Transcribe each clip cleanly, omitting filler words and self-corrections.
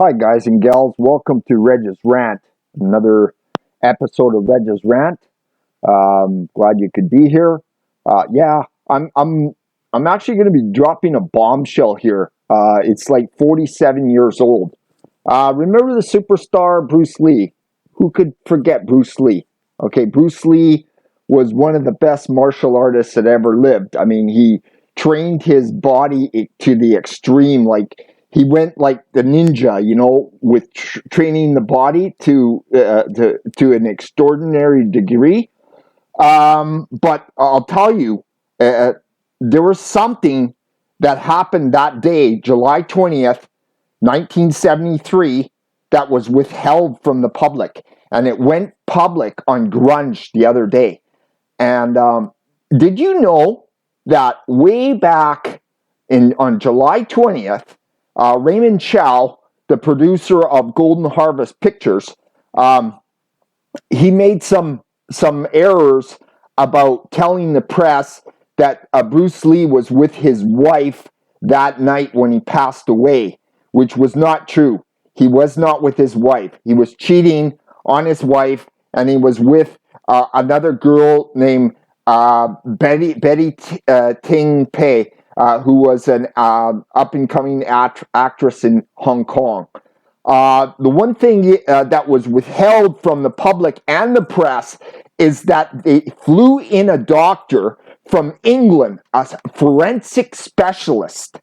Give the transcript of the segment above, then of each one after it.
Hi, guys and gals. Welcome to Reg's Rant, another episode of Reg's Rant. Glad you could be here. Yeah, I'm actually going to be dropping a bombshell here. It's like 47 years old. Remember the superstar Bruce Lee? Who could forget Bruce Lee? Okay, Bruce Lee was one of the best martial artists that ever lived. I mean, he trained his body to the extreme. Like he went like the ninja, with training the body to an extraordinary degree. But I'll tell you, uh, there was something that happened that day, July 20th, 1973, that was withheld from the public. And it went public on Grunge the other day. And did you know that way back on July 20th, Raymond Chow, the producer of Golden Harvest Pictures, he made some errors about telling the press that Bruce Lee was with his wife that night when he passed away, which was not true. He was not with his wife. He was cheating on his wife, and he was with another girl named Betty Ting Pei, who was an up-and-coming actress in Hong Kong. The one thing that was withheld from the public and the press is that they flew in a doctor from England, a forensic specialist.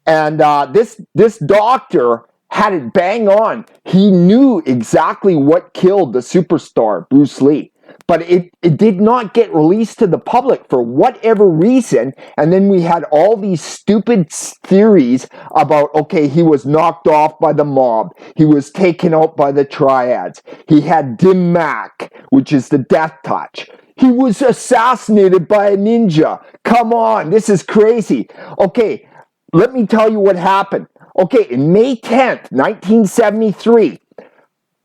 And this doctor had it bang on. He knew exactly what killed the superstar, Bruce Lee. But it did not get released to the public for whatever reason. And then we had all these stupid theories about, okay, he was knocked off by the mob. He was taken out by the triads. He had dim mak, which is the death touch. He was assassinated by a ninja. Come on, this is crazy. Okay, let me tell you what happened. Okay, in May 10th, 1973,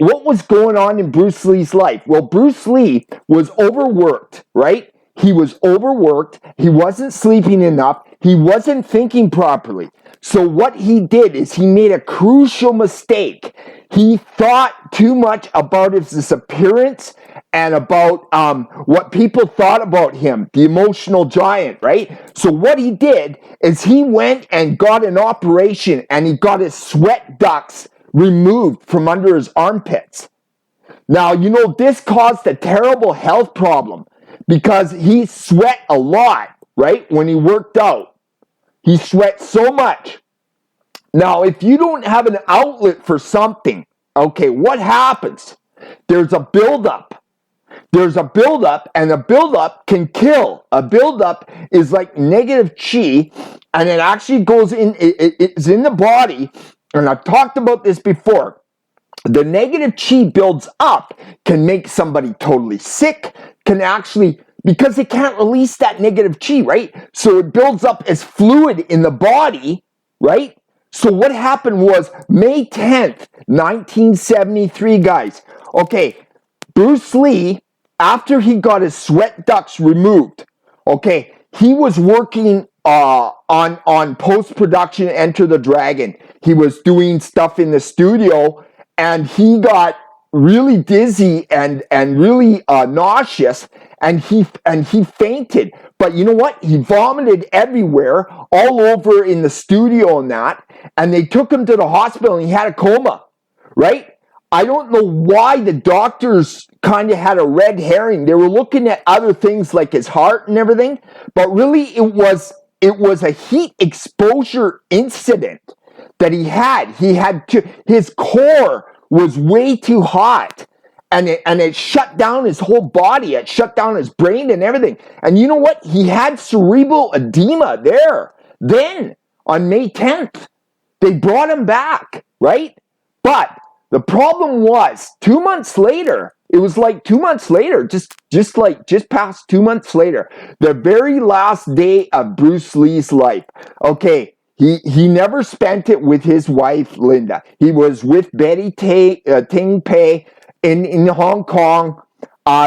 what was going on in Bruce Lee's life? Well, Bruce Lee was overworked, right? He was overworked. He wasn't sleeping enough. He wasn't thinking properly. So what he did is he made a crucial mistake. He thought too much about his appearance and about what people thought about him, the emotional giant, right? So what he did is he went and got an operation, and he got his sweat ducts removed from under his armpits. Now, this caused a terrible health problem because he sweat a lot, right? When he worked out, he sweat so much. Now, if you don't have an outlet for something, okay, what happens? There's a buildup. There's a buildup, and a buildup can kill. A buildup is like negative chi, and it actually goes in, it's in the body. And I've talked about this before. The negative chi builds up, can make somebody totally sick, can actually, because it can't release that negative chi, right? So it builds up as fluid in the body, right? So what happened was May 10th, 1973, guys. Okay, Bruce Lee, after he got his sweat ducts removed, okay, he was working on post-production Enter the Dragon. He was doing stuff in the studio, and he got really dizzy and really nauseous, and he fainted. But you know what? He vomited everywhere, all over in the studio and that, and they took him to the hospital, and he had a coma, right? I don't know why the doctors kind of had a red herring. They were looking at other things like his heart and everything, but really it was a heat exposure incident that he had. His core was way too hot, and it shut down his whole body. It shut down his brain and everything. And you know what? He had cerebral edema there. Then on May 10th, they brought him back, right? But the problem was 2 months later, it was like 2 months later, just past 2 months later, the very last day of Bruce Lee's life. Okay, he never spent it with his wife, Linda. He was with Betty Ting Pei in Hong Kong.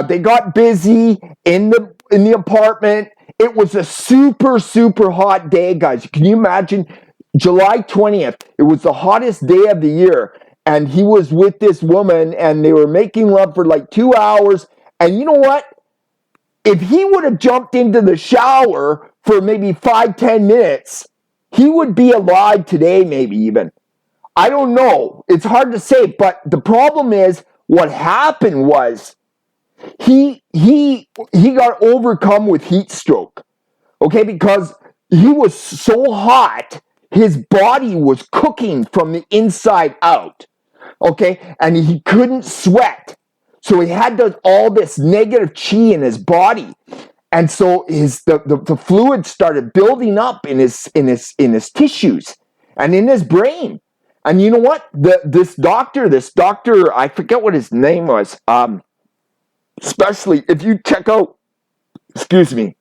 They got busy in the apartment. It was a super, super hot day, guys. Can you imagine? July 20th. It was the hottest day of the year. And he was with this woman and they were making love for like 2 hours. And you know what? If he would have jumped into the shower for maybe 5-10 minutes, he would be alive today, maybe even. I don't know. It's hard to say. But the problem is what happened was he got overcome with heat stroke. Okay, because he was so hot, his body was cooking from the inside out. Okay, and he couldn't sweat. So he had all this negative chi in his body. And so the fluid started building up in his tissues and in his brain. And you know what? This doctor, I forget what his name was. Especially if you check out, excuse me,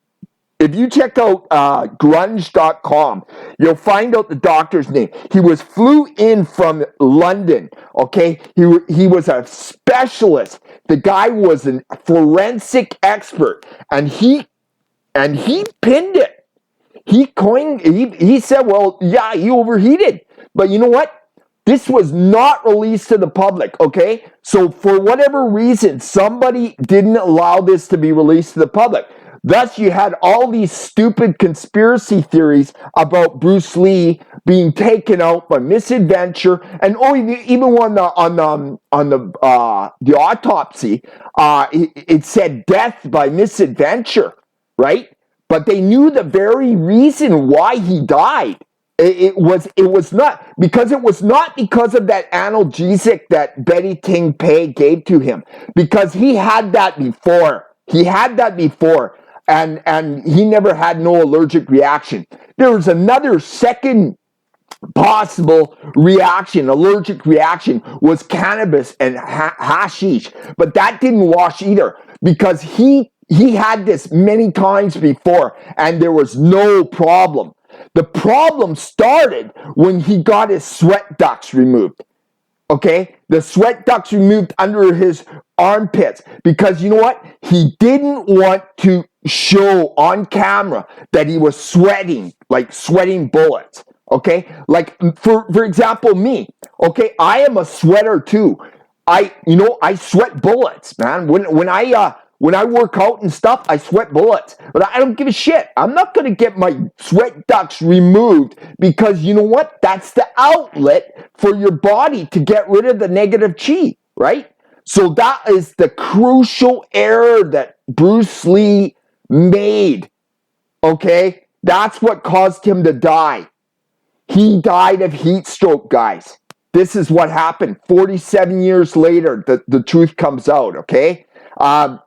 if you check out grunge.com, you'll find out the doctor's name. He flew in from London, okay? He was a specialist. The guy was a forensic expert, and he pinned it. He said, well, yeah, he overheated. But you know what? This was not released to the public, okay? So for whatever reason, somebody didn't allow this to be released to the public. Thus, you had all these stupid conspiracy theories about Bruce Lee being taken out by misadventure, and even on the autopsy, it said death by misadventure, right? But they knew the very reason why he died. It was not because of that analgesic that Betty Ting Pei gave to him, because he had that before. And he never had no allergic reaction. There was another second possible allergic reaction, was cannabis and hashish, but that didn't wash either, because he had this many times before and there was no problem. The problem started when he got his sweat ducts removed. Okay? The sweat ducts removed under his armpits, because you know what? He didn't want to show on camera that he was sweating, like sweating bullets. Okay? Like for example, me. Okay? I am a sweater too. I sweat bullets, man. When I work out and stuff, I sweat bullets. But I don't give a shit. I'm not going to get my sweat ducts removed, because you know what? That's the outlet for your body to get rid of the negative chi, right? So that is the crucial error that Bruce Lee made, okay? That's what caused him to die. He died of heat stroke, guys. This is what happened. 47 years later, the truth comes out, okay?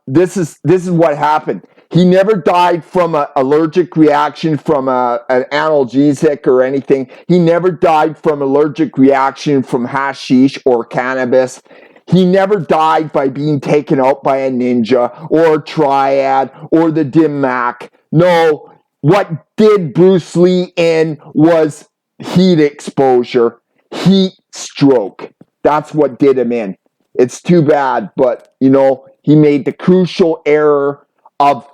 This is what happened. He never died from an allergic reaction from an analgesic or anything. He never died from allergic reaction from hashish or cannabis. He never died by being taken out by a ninja or a triad or the dim mak. No, what did Bruce Lee in was heat exposure, heat stroke. That's what did him in. It's too bad, but he made the crucial error of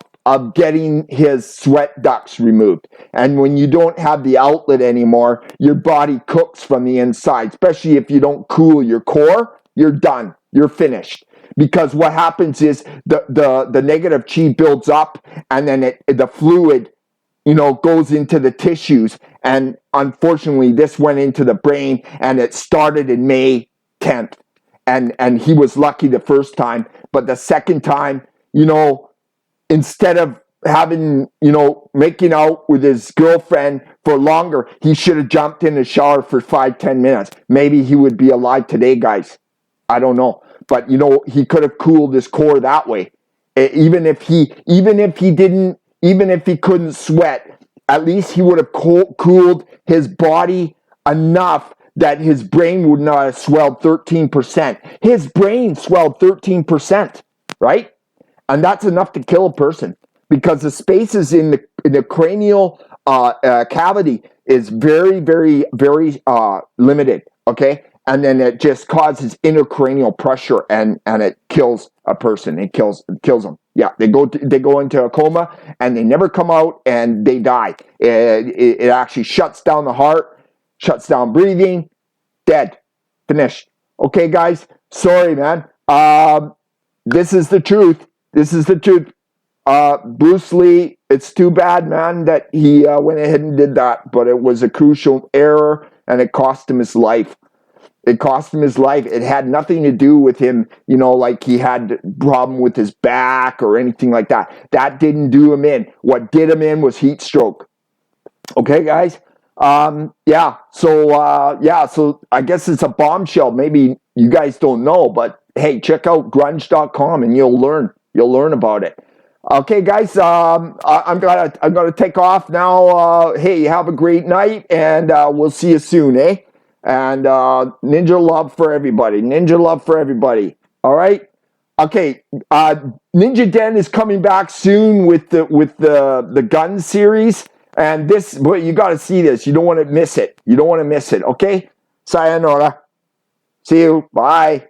getting his sweat ducts removed. And when you don't have the outlet anymore, your body cooks from the inside, especially if you don't cool your core. You're done. You're finished. Because what happens is the negative chi builds up, and then the fluid goes into the tissues. And unfortunately, this went into the brain, and it started in May 10th. And he was lucky the first time, but the second time, instead of having, making out with his girlfriend for longer, he should have jumped in the shower for 5-10 minutes. Maybe he would be alive today, guys. I don't know. But, he could have cooled his core that way. Even if he couldn't sweat, at least he would have cooled his body enough that his brain would not have swelled 13%. His brain swelled 13%, right? And that's enough to kill a person, because the spaces in the cranial cavity is very, very, very limited, okay? And then it just causes intracranial pressure, and it kills a person. It kills them. Yeah, they go into a coma, and they never come out, and they die. It actually shuts down the heart. shuts down breathing, dead, finished. Okay, guys, sorry, man. This is the truth. This is the truth. Bruce Lee, it's too bad, man, that he went ahead and did that, but it was a crucial error, and it cost him his life. It cost him his life. It had nothing to do with him, you know, like he had a problem with his back or anything like that. That didn't do him in. What did him in was heat stroke. Okay, guys? Yeah, so I guess it's a bombshell. Maybe you guys don't know, but hey, check out grunge.com and you'll learn. You'll learn about it. Okay, guys, I'm gonna take off now. Hey, have a great night, and we'll see you soon, eh? And ninja love for everybody. Ninja love for everybody. All right. Okay. Ninja Den is coming back soon with the gun series, and this. But you got to see this. You don't want to miss it. You don't want to miss it. Okay. Sayonara. See you. Bye.